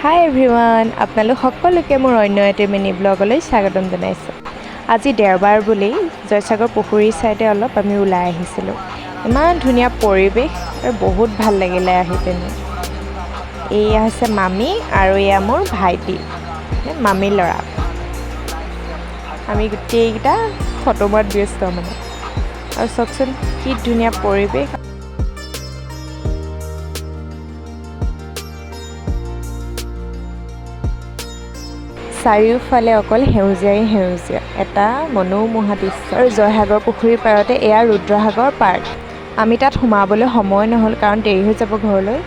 হাই everyone, আপোনালোক সকলোকে মোৰ অন্য এটা মিনি ব্লগলৈ স্বাগতম জনাইছোঁ। আজি দেওবাৰ বুলি জয়সাগৰ পুখুৰীৰ ছাইডে অলপ আমি ওলাই আহিছিলোঁ। ইমান ধুনীয়া পৰিৱেশ আৰু বহুত ভাল লাগিলে আহি পিনে। এয়া হৈছে মামী আৰু এয়া মোৰ ভাইটি, মামীৰ ল'ৰা। আমি গোটেইকেইটা ফটো মৰাত ব্যস্ত মানে। আৰু চাওকচোন কি ধুনীয়া পৰিৱেশ। চাৰিওফালে অকল সেউজীয়াই সেউজীয়া, এটা মনোমোহা দৃশ্য। আৰু জয়সাগৰ পুখুৰীৰ পাৰতে এয়া ৰুদ্ৰসাগৰ পাৰ্ক। আমি তাত সোমাবলৈ সময় নহ'ল কাৰণ দেৰি হৈ যাব ঘৰলৈ।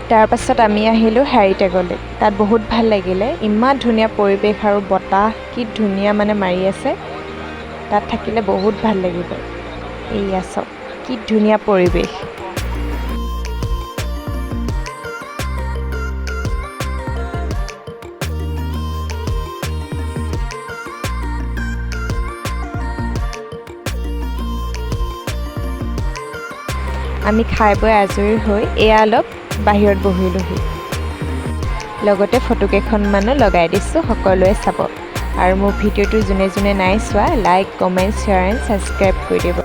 তাৰপাছত আমি আহিলোঁ হেৰিটেগলৈ। তাত বহুত ভাল লাগিলে, ইমান ধুনীয়া পৰিৱেশ আৰু বতাহ কি ধুনীয়া মানে মাৰি আছে। তাত থাকিলে বহুত ভাল লাগিব। এইয়া চাওক কি ধুনীয়া পৰিৱেশ। আমি খাই বৈ আজৰি হৈ এয়া অলপ বাহিৰত বহিলোহি। লগতে ফটোকেইখনমানো লগাই দিছোঁ, সকলোৱে চাব। আৰু মোৰ ভিডিঅ'টো যোনে যোনে নাই চোৱা, like, comment, share and subscribe কৰি দিব।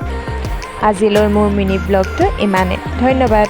আজিলৈ মোৰ মিনি ব্লগটো ইমানেই। ধন্যবাদ।